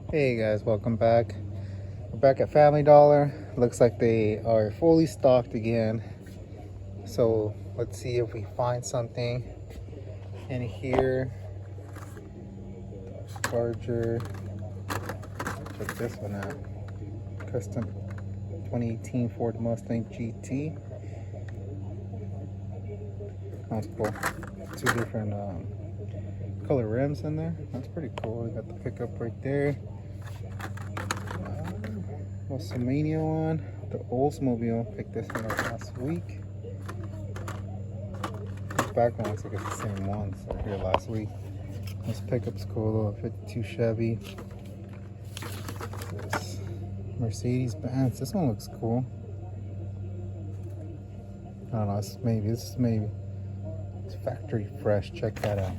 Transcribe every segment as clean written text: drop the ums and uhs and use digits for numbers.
Hey guys, welcome back. We're back at Family Dollar. Looks like they are fully stocked again. So let's see if we find something in here. Charger. Check this one out. Custom 2018 Ford Mustang GT. That's cool. Two different color rims in there. That's pretty cool. We got the pickup right there. WrestleMania one, the Oldsmobile. Picked this one up last week. This back one looks like it's the same one, so here last week. This pickup's cool though, 52 Chevy. This Mercedes Benz. This one looks cool. I don't know. This is maybe. It's factory fresh. Check that out.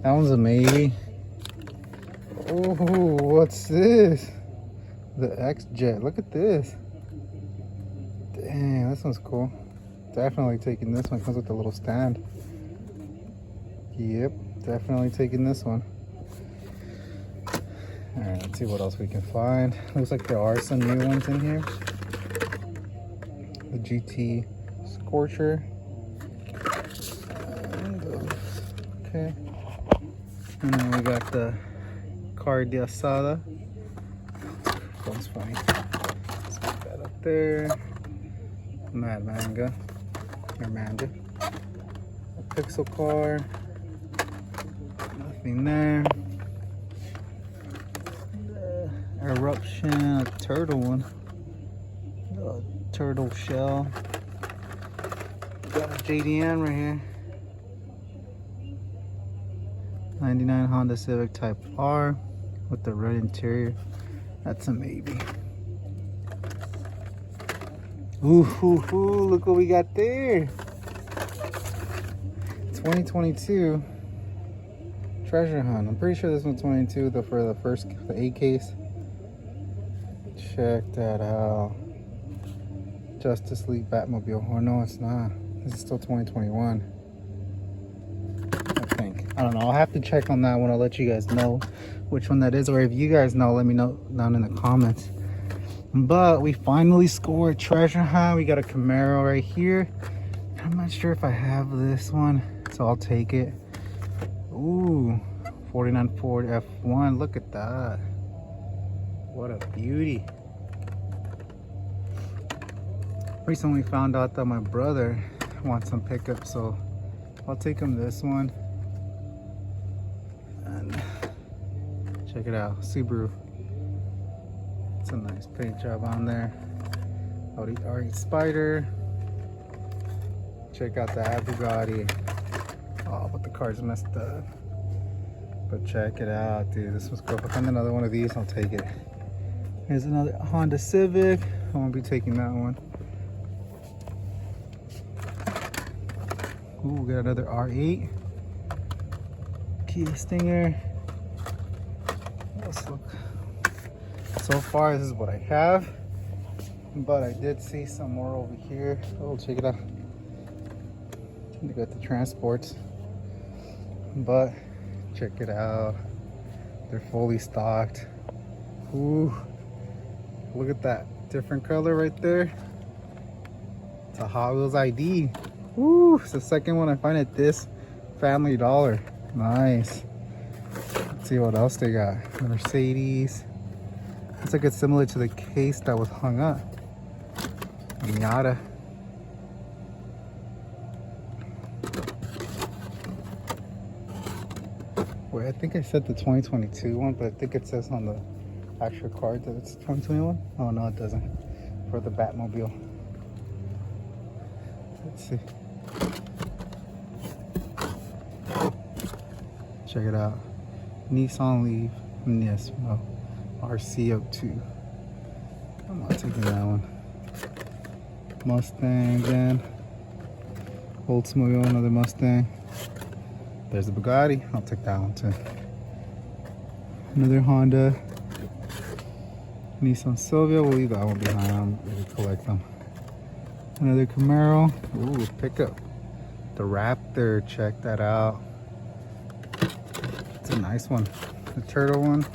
That one's a maybe. Oh, what's this? The X-Jet. Look at this. Dang, this one's cool. Definitely taking this one. Comes with a little stand. Yep, definitely taking this one. Alright, let's see what else we can find. Looks like there are some new ones in here. The GT Scorcher. Okay. And then we got the Car de Asada. That's funny. Let's put that up there. Mad Manga. Or Manga. A Pixel car. Nothing there. Eruption, a turtle one. A turtle shell. Got a JDM right here. 99 Honda Civic Type R with the red interior. That's a maybe. Ooh, look what we got there. 2022 Treasure Hunt. I'm pretty sure this one's 22 though, for the A case. Check that out. Justice League Batmobile. Oh no, it's not. This is still 2021. I think. I don't know. I'll have to check on that one. I'll let you guys know which one that is, or if you guys know, let me know down in the comments. But we finally scored Treasure Hunt. We got a Camaro right here. I'm not sure if I have this one, so I'll take it. Ooh, 49 Ford F1. Look at that. What a beauty. Recently found out that my brother wants some pickup, so I'll take him this one. And check it out, Subaru. It's a nice paint job on there. Audi R8 Spider. Check out that Bugatti. Oh, but the car's messed up. But check it out, dude. This was cool. If I find another one of these, I'll take it. Here's another Honda Civic. I won't be taking that one. Ooh, we got another R8. Kia Stinger. Let's look. So far, this is what I have. But I did see some more over here. Oh, check it out. They got the transports. But check it out. They're fully stocked. Ooh. Look at that. Different color right there. It's a Hot Wheels ID. Ooh, it's the second one I find at this Family Dollar. Nice. Let's see what else they got. The Mercedes. Looks like it's similar to the case that was hung up. Miata. Wait, I think I said the 2022 one, but I think it says on the actual card that it's 2021. Oh no, it doesn't. For the Batmobile. Let's see. Check it out. Nissan Leaf. Yes, no. RC02. I'm not taking that one. Mustang again. Oldsmobile, another Mustang. There's the Bugatti. I'll take that one too. Another Honda. Nissan Silvia. We'll leave that one behind. I don't really collect them. Another Camaro. Ooh, pickup. The Raptor. Check that out. It's a nice one. The turtle one.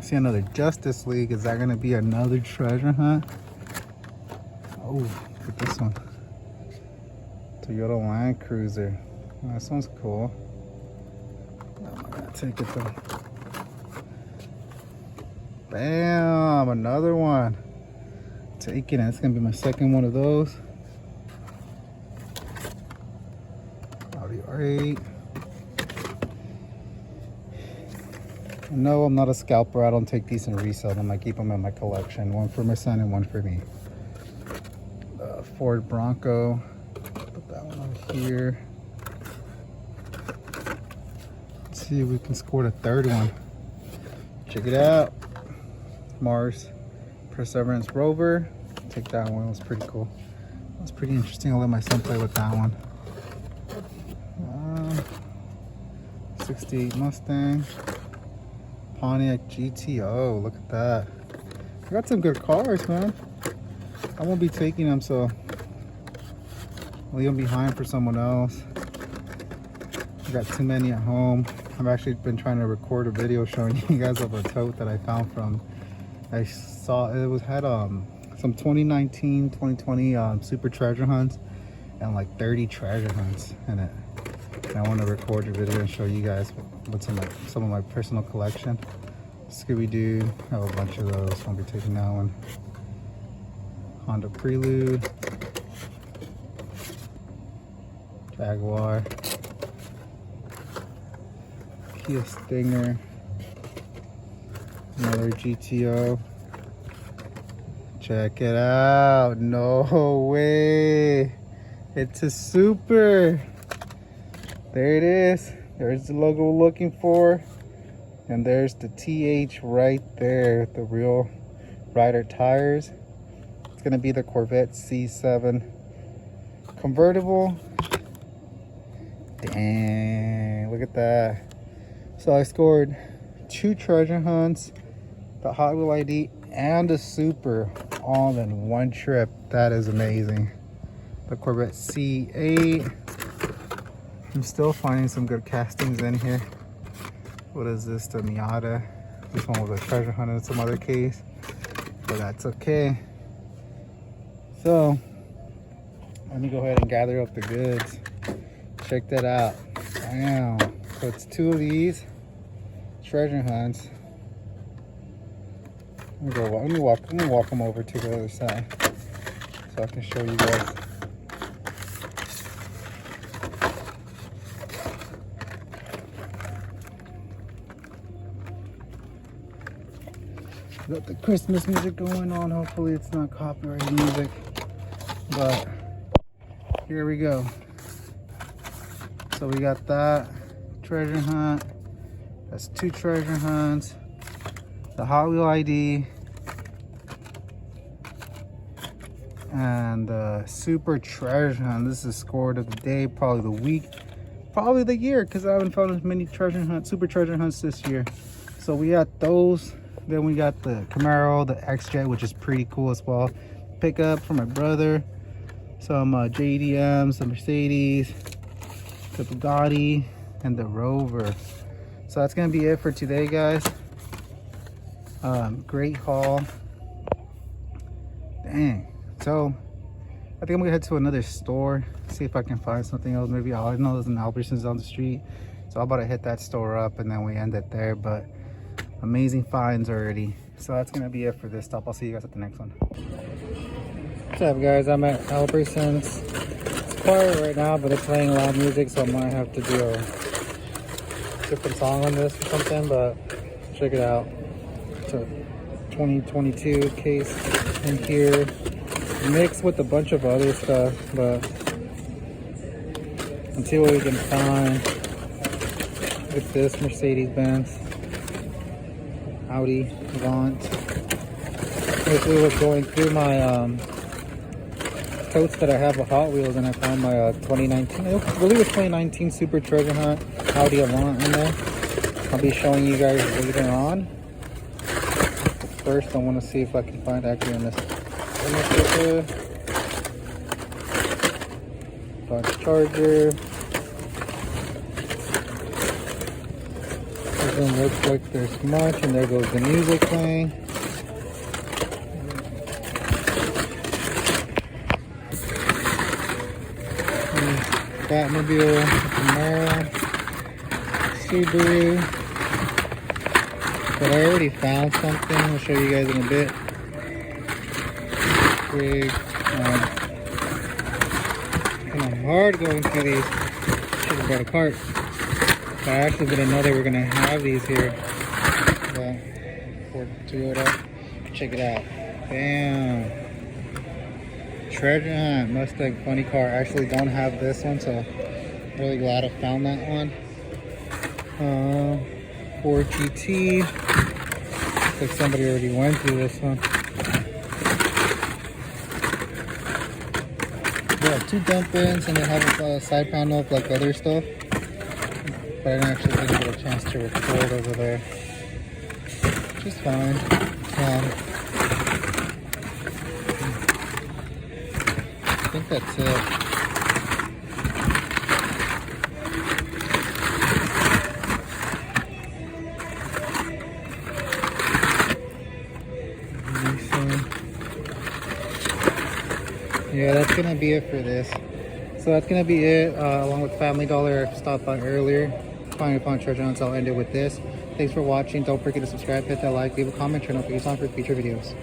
See another Justice League. Is that gonna be another treasure hunt? Oh, look at this one. Toyota Land Cruiser. Oh, this one's cool. I'm gonna take it though. Bam! Another one. Taking it. It's gonna be my second one of those. Audi R8. No, I'm not a scalper. I don't take these and resell them. I keep them in my collection. One for my son and one for me. Ford Bronco. Put that one over here. Let's see if we can score the third one. Check it out. Mars Perseverance Rover. Take that one. It was pretty cool. It was pretty interesting. I'll let my son play with that one. 68 Mustang. Pontiac GTO. Look at that. I got some good cars, man. I won't be taking them, so I'll leave them behind for someone else. I got too many at home. I've actually been trying to record a video showing you guys of a tote that I found from. I saw it had some 2019, 2020 super treasure hunts and like 30 treasure hunts in it. And I want to record a video and show you guys what's in some of my personal collection. Scooby-Doo, I have a bunch of those. Won't be taking that one. Honda Prelude, Jaguar, Kia Stinger, another GTO. Check it out. No way. It's a super. There it is. There's the logo we're looking for. And there's the TH right there. The real Rider tires. It's going to be the Corvette C7 convertible. Dang. Look at that. So I scored 2 treasure hunts, the Hot Wheel ID, and a super all in one trip. That is amazing. The Corvette C8. I'm still finding some good castings in here. What is this? The Miata. This one was a treasure hunt in some other case, but that's okay. So let me go ahead and gather up the goods. Check that out. Wow. So it's 2 of these treasure hunts. Let me walk them over to the other side so I can show you guys. Got the Christmas music going on. Hopefully it's not copyrighted music, but here we go. So we got that treasure hunt. That's 2 treasure hunts. The Hot Wheel ID and the super treasure hunt. This is scored of the day, probably the week, probably the year, because I haven't found as many treasure hunts, super treasure hunts this year. So we got those. Then we got the Camaro, the X-Jet, which is pretty cool as well. Pickup for my brother. Some JDM, some Mercedes, the Bugatti, and the Rover. So that's gonna be it for today, guys. Great haul. Dang. So I think I'm gonna head to another store, see if I can find something else. Maybe I know there's an Albertsons down the street, so I'm about to hit that store up and then we end it there. But amazing finds already. So that's gonna be it for this stop. I'll see you guys at the next one. What's up, guys? I'm at Albertsons. It's quiet right now, but they're playing loud music, so I might have to do a different song on this or something, but check it out. It's a 2022 case in here, mixed with a bunch of other stuff, but let's see what we can find. Look at this Mercedes-Benz, Audi Avant. Basically was going through my totes that I have of Hot Wheels, and I found my 2019, I believe it's 2019 Super Treasure Hunt Audi Avant in there. I'll be showing you guys later on. But first I want to see if I can find actually in this Dodge Charger. Doesn't look like there's much, and there goes the music playing. Batmobile, Camaro, Subaru. But I already found something. I'll show you guys in a bit. Big, kind of hard going through these. Should have brought a cart. But I actually didn't know they were gonna have these here. But Ford Toyota. Check it out. Bam. Treasure Hunt Mustang funny car. I actually don't have this one, so I'm really glad I found that one. Ford GT. Looks like somebody already went through this one. They have 2 dump ins and they have a side panel of like other stuff. But I didn't get a chance to record over there. Which is fine. I think that's it. Yeah, that's gonna be it for this. So that's gonna be it, along with Family Dollar I stopped by earlier. Finally found treasure hunts. I'll end it with this. Thanks for watching. Don't forget to subscribe, hit that like, leave a comment, turn on notifications on for future videos.